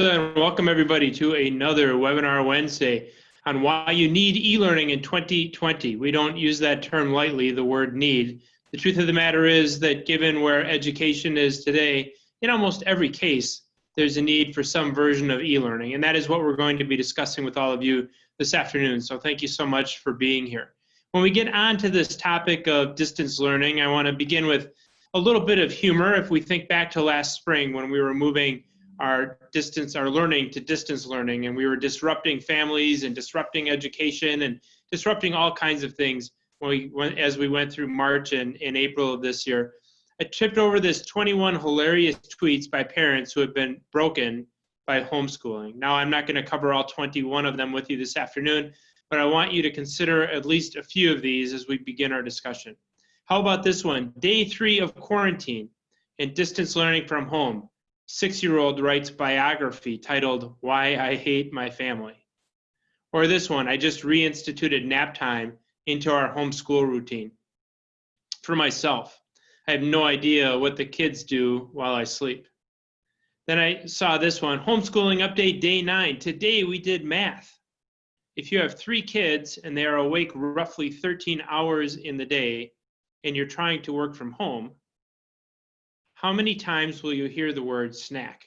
And welcome everybody to another webinar Wednesday on why you need e-learning in 2020. We don't use that term lightly, the word need. The truth of the matter is that given where education is today, in almost every case, there's a need for some version of e-learning. And that is what we're going to be discussing with all of you this afternoon. So thank you so much for being here. When we get on to this topic of distance learning, I want to begin with a little bit of humor. If we think back to last spring when we were moving our learning to distance learning, and we were disrupting families and disrupting education and disrupting all kinds of things as we went through March and April of this year. I tripped over this 21 hilarious tweets by parents who had been broken by homeschooling. Now, I'm not going to cover all 21 of them with you this afternoon, but I want you to consider at least a few of these as we begin our discussion. How about this one? Day 3 of quarantine and distance learning from home. 6-year-old writes biography titled, "Why I Hate My Family." Or this one, I just reinstituted nap time into our homeschool routine. For myself, I have no idea what the kids do while I sleep. Then I saw this one, homeschooling update day 9. Today we did math. If you have 3 kids and they are awake roughly 13 hours in the day and you're trying to work from home, how many times will you hear the word snack?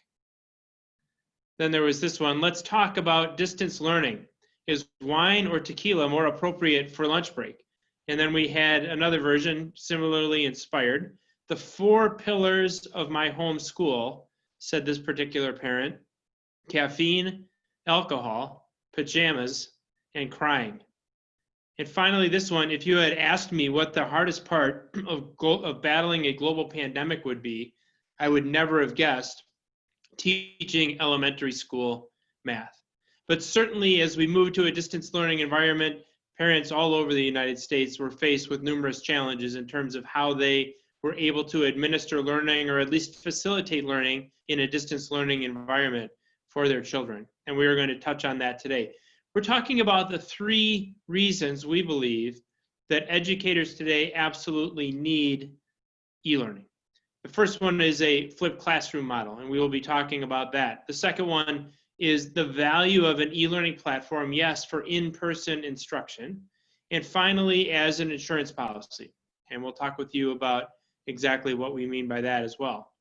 Then there was this one, let's talk about distance learning. Is wine or tequila more appropriate for lunch break? And then we had another version, similarly inspired. The 4 pillars of my home school, said this particular parent: caffeine, alcohol, pajamas, and crying. And finally, this one, if you had asked me what the hardest part of battling a global pandemic would be, I would never have guessed teaching elementary school math. But certainly as we move to a distance learning environment, parents all over the United States were faced with numerous challenges in terms of how they were able to administer learning or at least facilitate learning in a distance learning environment for their children. And we are going to touch on that today. We're talking about the 3 reasons we believe that educators today absolutely need e-learning. The first one is a flipped classroom model, and we will be talking about that. The second one is the value of an e-learning platform, yes, for in-person instruction. And finally, as an insurance policy. And we'll talk with you about exactly what we mean by that as well.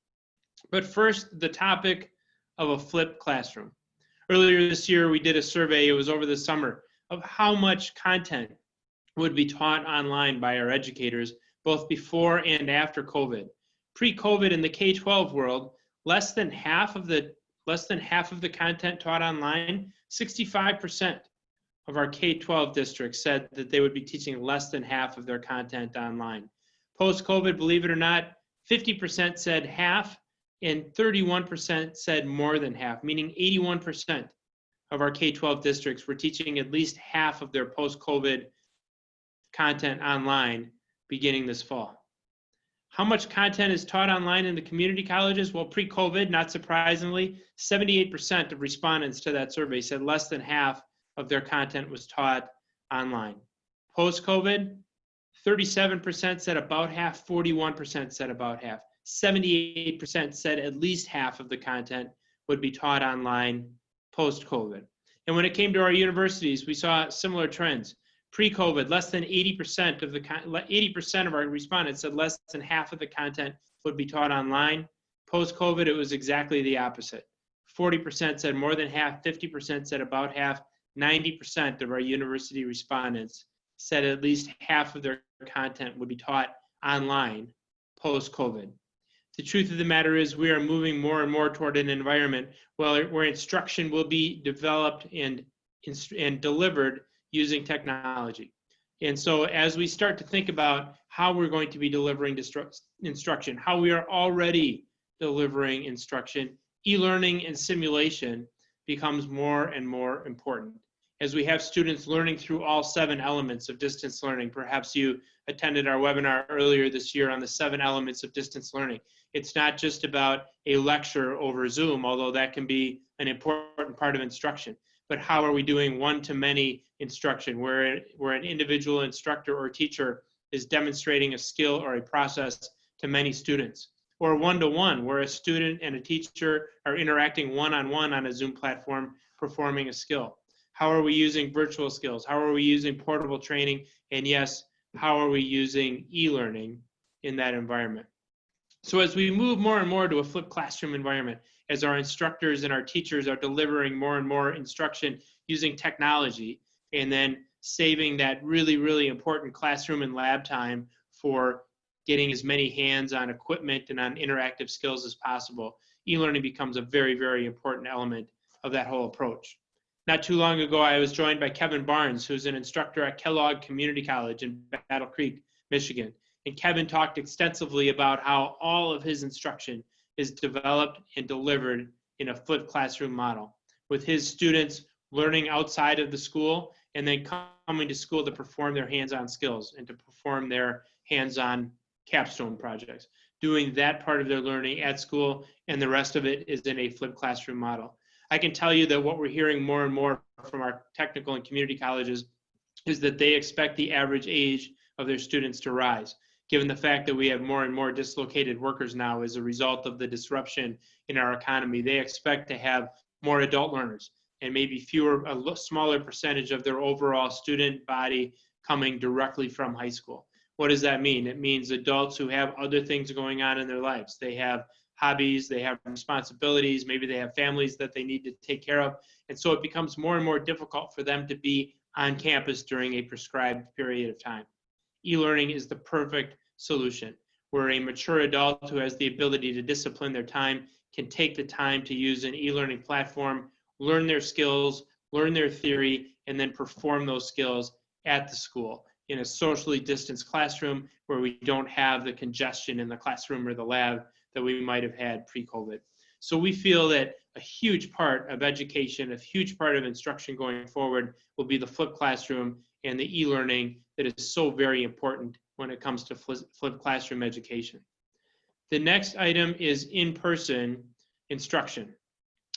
But first, the topic of a flipped classroom. Earlier this year, we did a survey, it was over the summer, of how much content would be taught online by our educators, both before and after COVID. Pre-COVID in the K-12 world, less than half of the content taught online, 65% of our K-12 districts said that they would be teaching less than half of their content online. Post-COVID, believe it or not, 50% said half, and 31% said more than half, meaning 81% of our K-12 districts were teaching at least half of their post-COVID content online beginning this fall. How much content is taught online in the community colleges? Well, pre-COVID, not surprisingly, 78% of respondents to that survey said less than half of their content was taught online. Post-COVID, 37% said about half, 41% said about half. 78% said at least half of the content would be taught online post-COVID. And when it came to our universities, we saw similar trends. Pre-COVID, less than 80% of our respondents said less than half of the content would be taught online. Post-COVID, it was exactly the opposite. 40% said more than half, 50% said about half, 90% of our university respondents said at least half of their content would be taught online post-COVID. The truth of the matter is we are moving more and more toward an environment where instruction will be developed and delivered using technology. And so as we start to think about how we're going to be delivering instruction, how we are already delivering instruction, e-learning and simulation becomes more and more important. As we have students learning through all 7 elements of distance learning, perhaps you attended our webinar earlier this year on the 7 elements of distance learning. It's not just about a lecture over Zoom, although that can be an important part of instruction, but how are we doing one-to-many instruction, where an individual instructor or teacher is demonstrating a skill or a process to many students? or one-to-one, where a student and a teacher are interacting one-on-one on a Zoom platform, performing a skill. How are we using virtual skills? How are we using portable training? And yes, how are we using e-learning in that environment? So as we move more and more to a flipped classroom environment, as our instructors and our teachers are delivering more and more instruction using technology, and then saving that really, really important classroom and lab time for getting as many hands on equipment and on interactive skills as possible, e-learning becomes a very, very important element of that whole approach. Not too long ago, I was joined by Kevin Barnes, who's an instructor at Kellogg Community College in Battle Creek, Michigan. And Kevin talked extensively about how all of his instruction is developed and delivered in a flipped classroom model, with his students learning outside of the school and then coming to school to perform their hands-on skills and to perform their hands-on capstone projects, doing that part of their learning at school, and the rest of it is in a flipped classroom model. I can tell you that what we're hearing more and more from our technical and community colleges is that they expect the average age of their students to rise, given the fact that we have more and more dislocated workers now as a result of the disruption in our economy. They expect to have more adult learners and maybe a smaller percentage of their overall student body coming directly from high school. What does that mean? It means adults who have other things going on in their lives. They have hobbies, they have responsibilities, maybe they have families that they need to take care of. And so it becomes more and more difficult for them to be on campus during a prescribed period of time. E-learning is the perfect solution, where a mature adult who has the ability to discipline their time can take the time to use an e-learning platform, learn their skills, learn their theory, and then perform those skills at the school in a socially distanced classroom where we don't have the congestion in the classroom or the lab that we might have had pre-COVID. So we feel that a huge part of education, a huge part of instruction going forward will be the flipped classroom and the e-learning that is so very important when it comes to flipped classroom education. The next item is in-person instruction.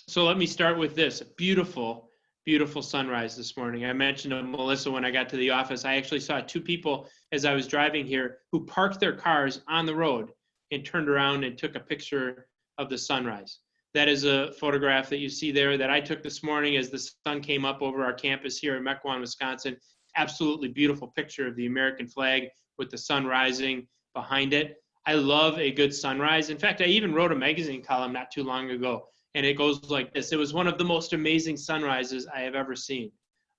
So let me start with this beautiful, beautiful sunrise this morning. I mentioned to Melissa when I got to the office, I actually saw two people as I was driving here who parked their cars on the road and turned around and took a picture of the sunrise. That is a photograph that you see there that I took this morning as the sun came up over our campus here in Mequon, Wisconsin. Absolutely beautiful picture of the American flag with the sun rising behind it. I love a good sunrise. In fact, I even wrote a magazine column not too long ago, and it goes like this. It was one of the most amazing sunrises I have ever seen.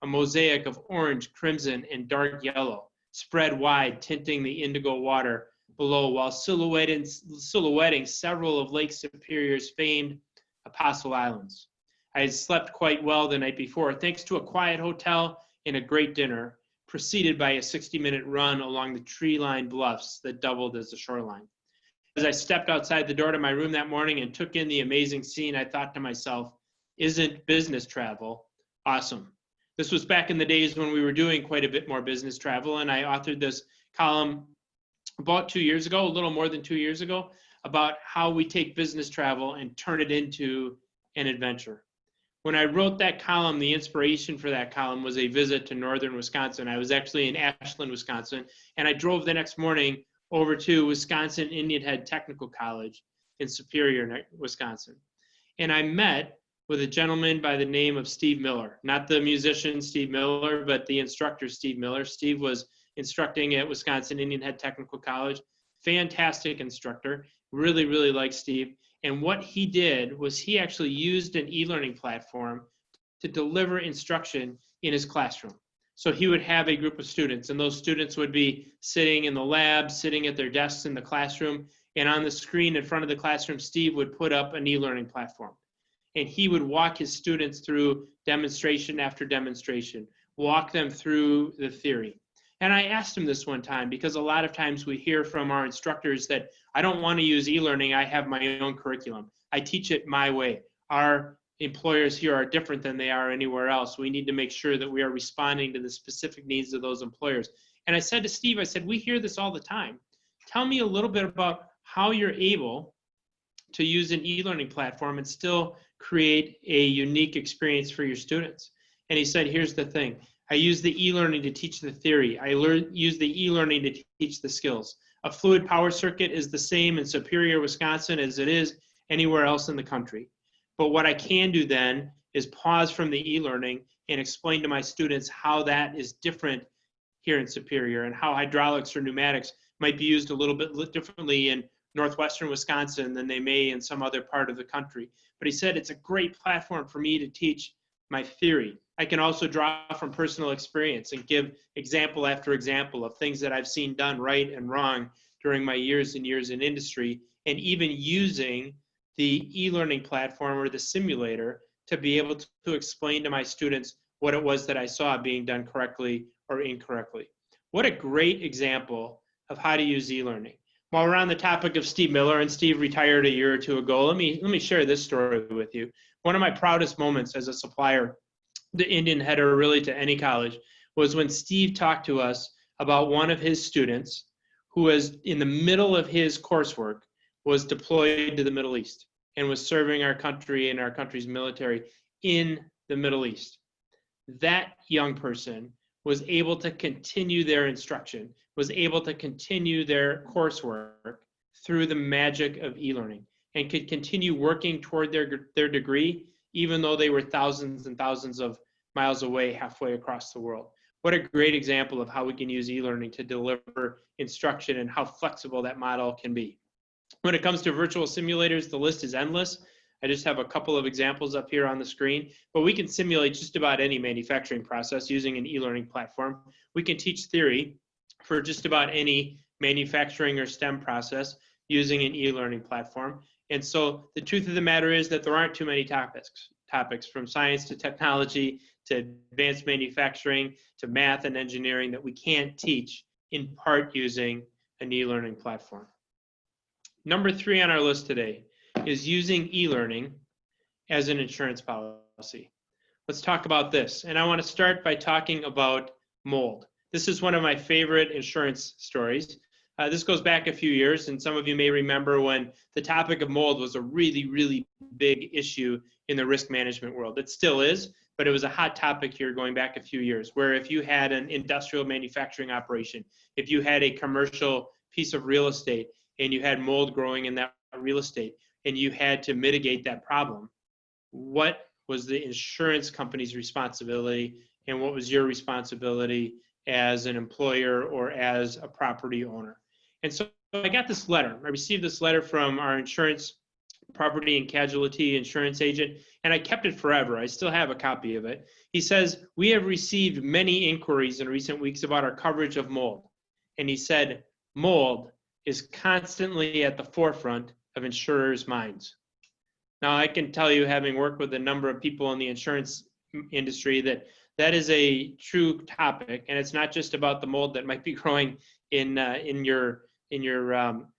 A mosaic of orange, crimson, and dark yellow, spread wide, tinting the indigo water below while silhouetting several of Lake Superior's famed Apostle Islands. I had slept quite well the night before, thanks to a quiet hotel and a great dinner, preceded by a 60-minute run along the tree-lined bluffs that doubled as the shoreline. As I stepped outside the door to my room that morning and took in the amazing scene, I thought to myself, isn't business travel awesome? This was back in the days when we were doing quite a bit more business travel, and I authored this column about 2 years ago, a little more than 2 years ago, about how we take business travel and turn it into an adventure. When I wrote that column, the inspiration for that column was a visit to northern Wisconsin. I was actually in Ashland, Wisconsin, and I drove the next morning over to Wisconsin Indian Head Technical College in Superior, Wisconsin. And I met with a gentleman by the name of Steve Miller, not the musician Steve Miller, but the instructor Steve Miller. Steve was instructing at Wisconsin Indian Head Technical College. Fantastic instructor. Really, really like Steve. And what he did was he actually used an e-learning platform to deliver instruction in his classroom. So he would have a group of students, and those students would be sitting in the lab, sitting at their desks in the classroom, and on the screen in front of the classroom, Steve would put up an e-learning platform. And he would walk his students through demonstration after demonstration, walk them through the theory. And I asked him this one time, because a lot of times we hear from our instructors that I don't want to use e-learning, I have my own curriculum. I teach it my way. Our employers here are different than they are anywhere else. We need to make sure that we are responding to the specific needs of those employers. And I said to Steve, I said, we hear this all the time. Tell me a little bit about how you're able to use an e-learning platform and still create a unique experience for your students. And he said, here's the thing. I use the e-learning to teach the theory. I use the e-learning to teach the skills. A fluid power circuit is the same in Superior, Wisconsin as it is anywhere else in the country. But what I can do then is pause from the e-learning and explain to my students how that is different here in Superior and how hydraulics or pneumatics might be used a little bit differently in northwestern Wisconsin than they may in some other part of the country. But he said it's a great platform for me to teach my theory. I can also draw from personal experience and give example after example of things that I've seen done right and wrong during my years and years in industry, and even using the e-learning platform or the simulator to be able to explain to my students what it was that I saw being done correctly or incorrectly. What a great example of how to use e-learning. While we're on the topic of Steve Miller, and Steve retired a year or two ago, let me share this story with you. One of my proudest moments as a supplier, the Indian header really to any college, was when Steve talked to us about one of his students who was in the middle of his coursework, was deployed to the Middle East and was serving our country and our country's military in the Middle East. That young person was able to continue their instruction, was able to continue their coursework through the magic of e-learning, and could continue working toward their degree, even though they were thousands and thousands of miles away, halfway across the world. What a great example of how we can use e-learning to deliver instruction and how flexible that model can be. When it comes to virtual simulators, the list is endless. I just have a couple of examples up here on the screen, but we can simulate just about any manufacturing process using an e-learning platform. We can teach theory for just about any manufacturing or STEM process using an e-learning platform. And so the truth of the matter is that there aren't too many topics from science to technology to advanced manufacturing to math and engineering that we can't teach in part using an e-learning platform. Number 3 on our list today is using e-learning as an insurance policy. Let's talk about this. And I want to start by talking about mold. This is one of my favorite insurance stories. This goes back a few years, and some of you may remember when the topic of mold was a really, really big issue in the risk management world. It still is, but it was a hot topic here going back a few years, where if you had an industrial manufacturing operation, if you had a commercial piece of real estate, and you had mold growing in that real estate, and you had to mitigate that problem, what was the insurance company's responsibility, and what was your responsibility as an employer or as a property owner? And so I got this letter. I received this letter from our insurance property and casualty insurance agent, and I kept it forever. I still have a copy of it. He says, "We have received many inquiries in recent weeks about our coverage of mold." And he said, "Mold is constantly at the forefront of insurers' minds." Now, I can tell you, having worked with a number of people in the insurance industry, that that is a true topic, and it's not just about the mold that might be growing in your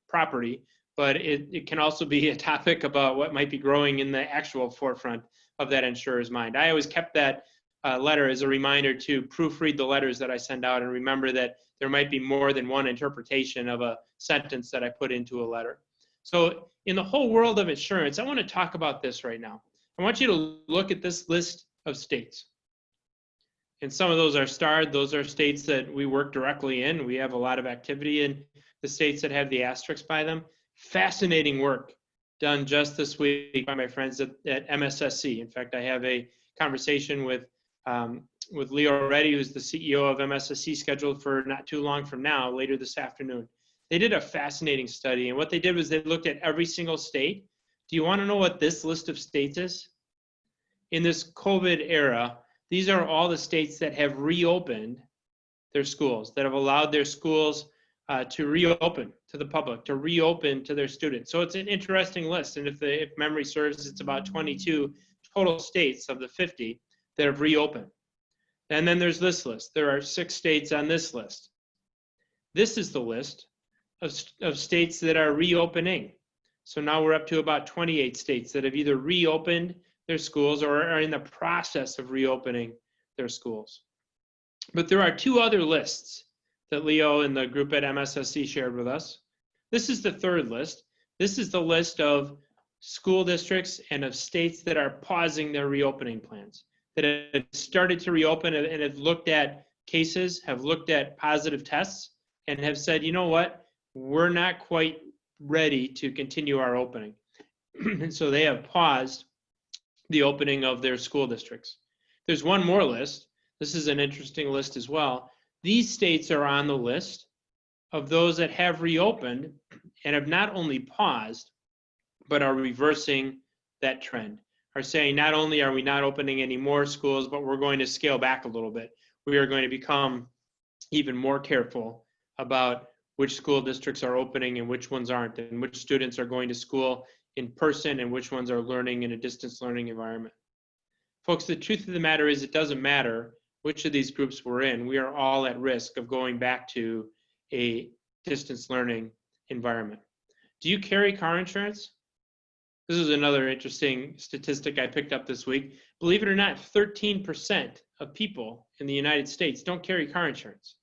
property, but it can also be a topic about what might be growing in the actual forefront of that insurer's mind. I always kept that letter as a reminder to proofread the letters that I send out and remember that there might be more than one interpretation of a sentence that I put into a letter. So in the whole world of insurance, I want to talk about this right now. I want you to look at this list of states. And some of those are starred. Those are states that we work directly in. We have a lot of activity in the states that have the asterisks by them. Fascinating work done just this week by my friends at MSSC. In fact, I have a conversation with Leo Reddy, who's the CEO of MSSC, scheduled for not too long from now, later this afternoon. They did a fascinating study, and what they did was they looked at every single state. Do you want to know what this list of states is? In this COVID era, these are all the states that have reopened their schools, that have allowed their schools to reopen to the public, to reopen to their students. So it's an interesting list, and if memory serves, it's about 22 total states of the 50 that have reopened. And then there's this list. There are 6 states on this list. This is the list of states that are reopening. So now we're up to about 28 states that have either reopened their schools or are in the process of reopening their schools. But there are 2 other lists that Leo and the group at MSSC shared with us. This is the 3rd list. This is the list of school districts and of states that are pausing their reopening plans, that have started to reopen and have looked at cases, have looked at positive tests, and have said, you know what, we're not quite ready to continue our opening. And so they have paused the opening of their school districts. There's one more list. This is an interesting list as well. These states are on the list of those that have reopened and have not only paused, but are reversing that trend, are saying not only are we not opening any more schools, but we're going to scale back a little bit. We are going to become even more careful about which school districts are opening and which ones aren't, and which students are going to school in person and which ones are learning in a distance learning environment. Folks, the truth of the matter is it doesn't matter which of these groups we're in. We are all at risk of going back to a distance learning environment. Do you carry car insurance? This is another interesting statistic I picked up this week. Believe it or not, 13% of people in the United States don't carry car insurance.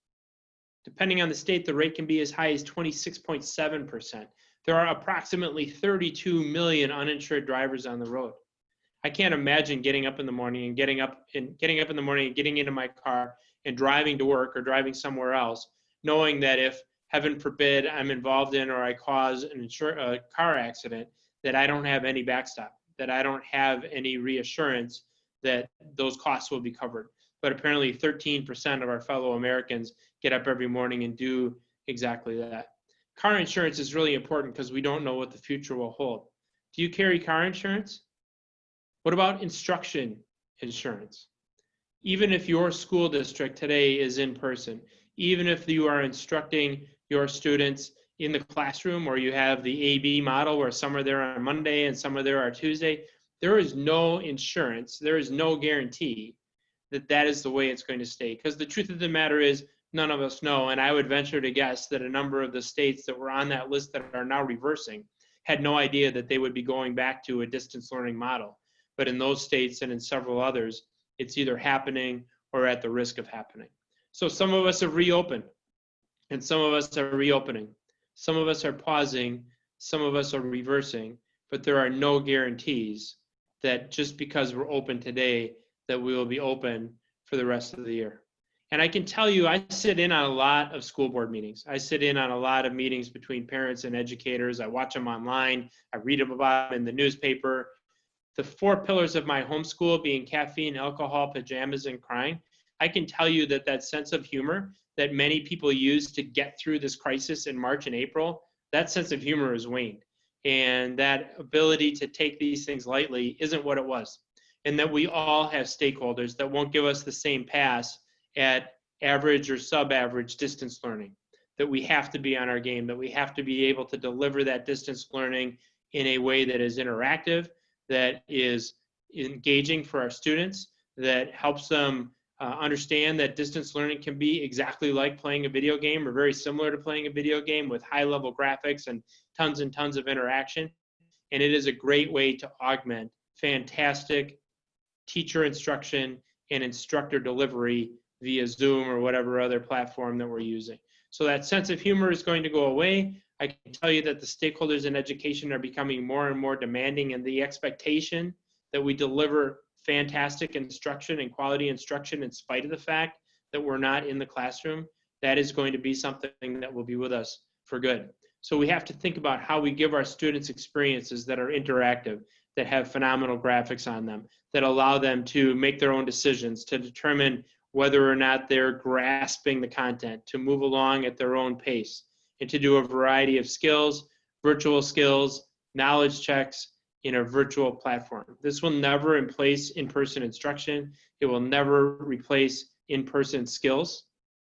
Depending on the state, the rate can be as high as 26.7%. There are approximately 32 million uninsured drivers on the road. I can't imagine getting up in the morning and getting into my car and driving to work or driving somewhere else, knowing that if, heaven forbid, I'm involved in or I cause a car accident, that I don't have any backstop, that I don't have any reassurance that those costs will be covered. But apparently 13% of our fellow Americans get up every morning and do exactly that. Car insurance is really important because we don't know what the future will hold. Do you carry car insurance? What about instruction insurance? Even if your school district today is in person, even if you are instructing your students in the classroom, or you have the AB model where some are there on Monday and some are there on Tuesday, there is no insurance, there is no guarantee that that is the way it's going to stay. Because the truth of the matter is, none of us know, and I would venture to guess that a number of the states that were on that list that are now reversing had no idea that they would be going back to a distance learning model. But in those states and in several others, it's either happening or at the risk of happening. So some of us have reopened, and some of us are reopening. Some of us are pausing, some of us are reversing, but there are no guarantees that just because we're open today, that we will be open for the rest of the year. And I can tell you, I sit in on a lot of school board meetings. I sit in on a lot of meetings between parents and educators. I watch them online. I read about them in the newspaper. The 4 pillars of my homeschool being caffeine, alcohol, pajamas, and crying. I can tell you that that sense of humor that many people use to get through this crisis in March and April, that sense of humor has waned. And that ability to take these things lightly isn't what it was. And that we all have stakeholders that won't give us the same pass at average or sub-average distance learning, that we have to be on our game, that we have to be able to deliver that distance learning in a way that is interactive, that is engaging for our students, that helps them understand that distance learning can be exactly like playing a video game or very similar to playing a video game with high-level graphics and tons of interaction. And it is a great way to augment fantastic teacher instruction and instructor delivery via Zoom or whatever other platform that we're using. So that sense of humor is going to go away. I can tell you that the stakeholders in education are becoming more and more demanding, and the expectation that we deliver fantastic instruction and quality instruction in spite of the fact that we're not in the classroom, that is going to be something that will be with us for good. So we have to think about how we give our students experiences that are interactive, that have phenomenal graphics on them, that allow them to make their own decisions, to determine whether or not they're grasping the content, to move along at their own pace, and to do a variety of skills, virtual skills, knowledge checks in a virtual platform. This will never replace in-person instruction. It will never replace in-person skills,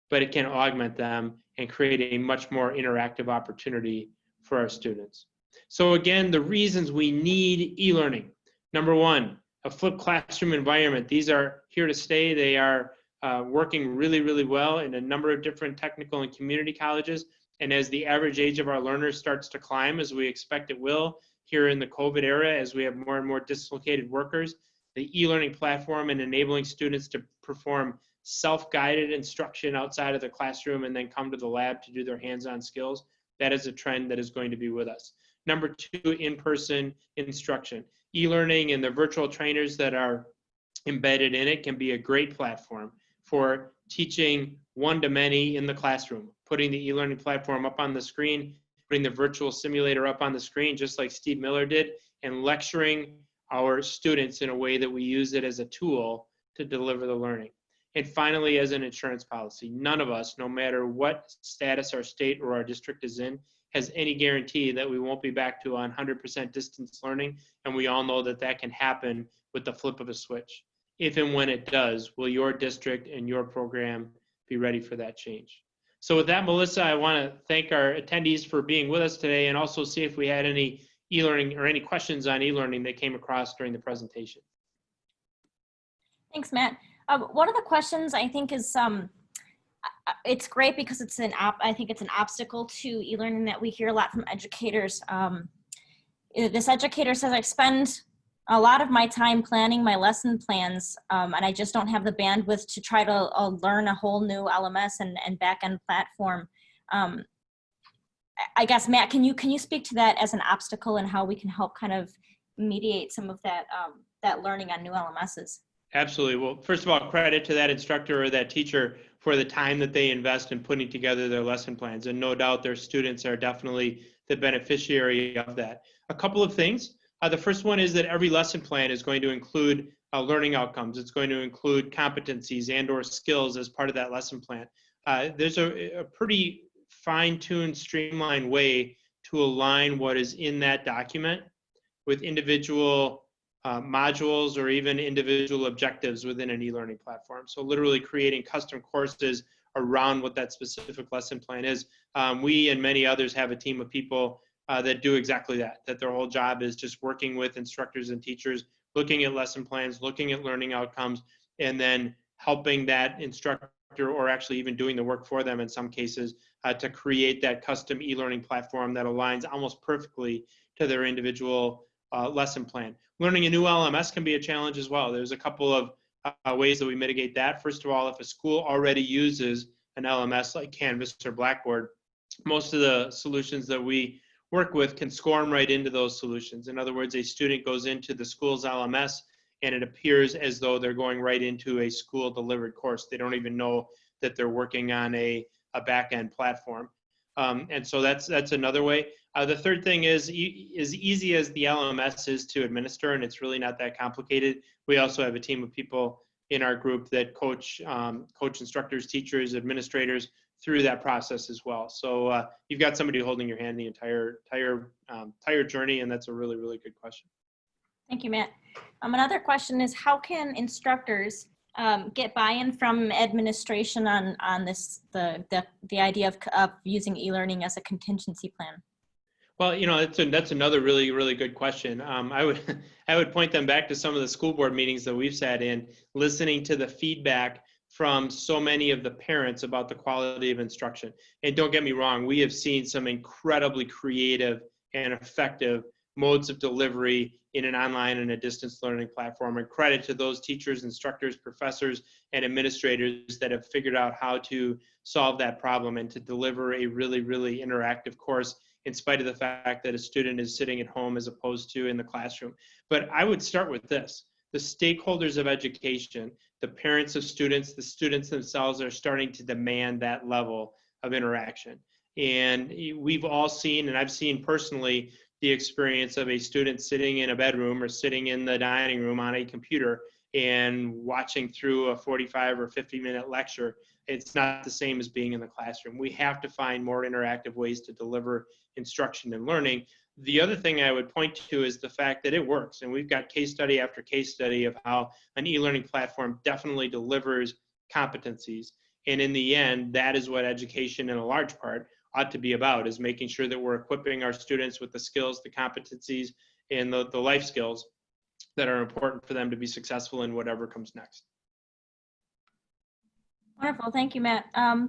but it can augment them and create a much more interactive opportunity for our students. So again, the reasons we need e-learning. Number one, a flipped classroom environment. These are here to stay. They are working really, really well in a number of different technical and community colleges. And as the average age of our learners starts to climb, as we expect it will here in the COVID era, as we have more and more dislocated workers, the e-learning platform and enabling students to perform self-guided instruction outside of the classroom and then come to the lab to do their hands-on skills, that is a trend that is going to be with us. Number two, in-person instruction. E-learning and the virtual trainers that are embedded in it can be a great platform for teaching one-to-many in the classroom, putting the e-learning platform up on the screen putting the virtual simulator up on the screen, just like Steve Miller did, and lecturing our students in a way that we use it as a tool to deliver the learning. And finally, as an insurance policy, none of us, no matter what status our state or our district is in, has any guarantee that we won't be back to 100% distance learning. And we all know that that can happen with the flip of a switch. If and when it does, will your district and your program be ready for that change? So with that, Melissa, I want to thank our attendees for being with us today, and also see if we had any e-learning or any questions on e-learning that came across during the presentation. Thanks, Matt. One of the questions I think is, it's great because it's I think it's an obstacle to e-learning that we hear a lot from educators. This educator says, I spend a lot of my time planning my lesson plans, and I just don't have the bandwidth to try to learn a whole new LMS and back-end platform. I guess, Matt, can you speak to that as an obstacle and how we can help kind of mediate some of that, that learning on new LMSs? Absolutely. Well, first of all, credit to that instructor or that teacher for the time that they invest in putting together their lesson plans. And no doubt their students are definitely the beneficiary of that. A couple of things. The first one is that every lesson plan is going to include learning outcomes. It's going to include competencies and or skills as part of that lesson plan. There's a pretty fine-tuned, streamlined way to align what is in that document with individual modules or even individual objectives within an e-learning platform. So literally creating custom courses around what that specific lesson plan is. We and many others have a team of people that do exactly that, that their whole job is just working with instructors and teachers, looking at lesson plans, looking at learning outcomes, and then helping that instructor, or actually even doing the work for them in some cases, to create that custom e-learning platform that aligns almost perfectly to their individual lesson plan. Learning a new LMS can be a challenge as well. There's a couple of ways that we mitigate that. First of all, if a school already uses an LMS like Canvas or Blackboard, most of the solutions that we work with can swarm right into those solutions. In other words, a student goes into the school's LMS and it appears as though they're going right into a school delivered course. They don't even know that they're working on a back-end platform. And so that's another way. The third thing is, as easy as the LMS is to administer, and it's really not that complicated, we also have a team of people in our group that coach instructors, teachers, administrators through that process as well. So you've got somebody holding your hand the entire journey, and that's a really, really good question. Thank you, Matt. Another question is, how can instructors get buy-in from administration on this, the idea of using e-learning as a contingency plan? Well, you know, that's another really, really good question. I would point them back to some of the school board meetings that we've sat in, listening to the feedback from so many of the parents about the quality of instruction. And don't get me wrong, we have seen some incredibly creative and effective modes of delivery in an online and a distance learning platform. And credit to those teachers, instructors, professors, and administrators that have figured out how to solve that problem and to deliver a really, really interactive course in spite of the fact that a student is sitting at home as opposed to in the classroom. But I would start with this. The stakeholders of education, the parents of students, the students themselves are starting to demand that level of interaction. And we've all seen, and I've seen personally, the experience of a student sitting in a bedroom or sitting in the dining room on a computer and watching through a 45 or 50-minute lecture. It's not the same as being in the classroom. We have to find more interactive ways to deliver instruction and learning. The other thing I would point to is the fact that it works. And we've got case study after case study of how an e-learning platform definitely delivers competencies. And in the end, that is what education in a large part ought to be about, is making sure that we're equipping our students with the skills, the competencies, and the life skills that are important for them to be successful in whatever comes next. Wonderful, thank you, Matt.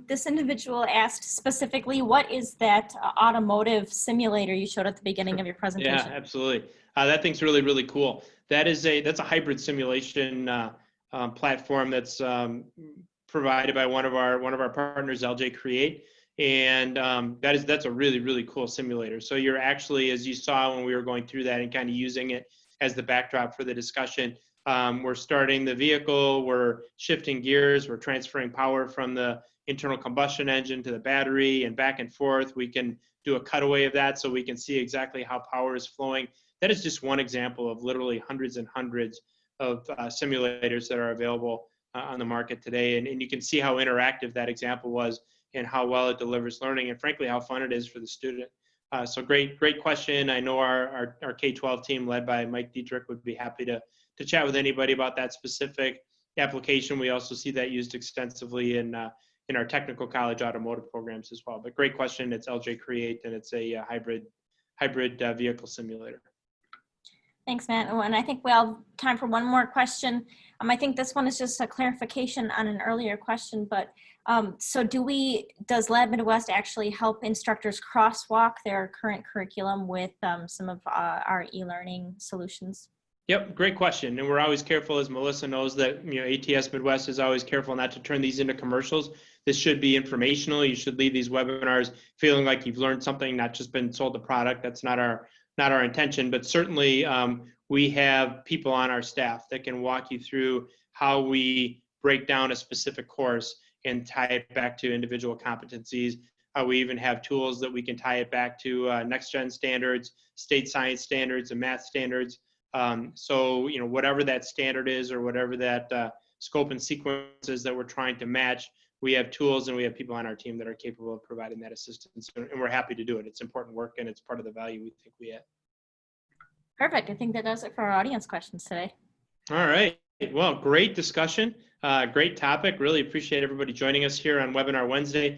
This individual asked specifically, what is that automotive simulator you showed at the beginning of your presentation? Yeah, absolutely. That thing's really, really cool. That's a hybrid simulation platform that's provided by one of our partners, LJ Create, and that's a really, really cool simulator. So you're actually, as you saw when we were going through that and kind of using it as the backdrop for the discussion, we're starting the vehicle, we're shifting gears, we're transferring power from the internal combustion engine to the battery and back and forth. We can do a cutaway of that so we can see exactly how power is flowing. That is just one example of literally hundreds and hundreds of simulators that are available on the market today. And you can see how interactive that example was and how well it delivers learning, and frankly, how fun it is for the student. So great question. I know our K-12 team led by Mike Dietrich would be happy to chat with anybody about that specific application. We also see that used extensively in our technical college automotive programs as well. But great question. It's LJ Create, and it's a hybrid vehicle simulator. Thanks, Matt. And I think we have time for one more question. I think this one is just a clarification on an earlier question, but so does Lab Midwest actually help instructors crosswalk their current curriculum with some of our e-learning solutions? Yep, great question. And we're always careful, as Melissa knows, that ATS Midwest is always careful not to turn these into commercials. This should be informational. You should leave these webinars feeling like you've learned something, not just been sold a product. That's not our intention, but certainly we have people on our staff that can walk you through how we break down a specific course and tie it back to individual competencies. We even have tools that we can tie it back to next-gen standards, state science standards, and math standards. So, whatever that standard is or whatever that scope and sequence is that we're trying to match, we have tools and we have people on our team that are capable of providing that assistance, and we're happy to do it. It's important work and it's part of the value we think we add. Perfect. I think that does it for our audience questions today. All right. Well, great discussion. Great topic. Really appreciate everybody joining us here on Webinar Wednesday.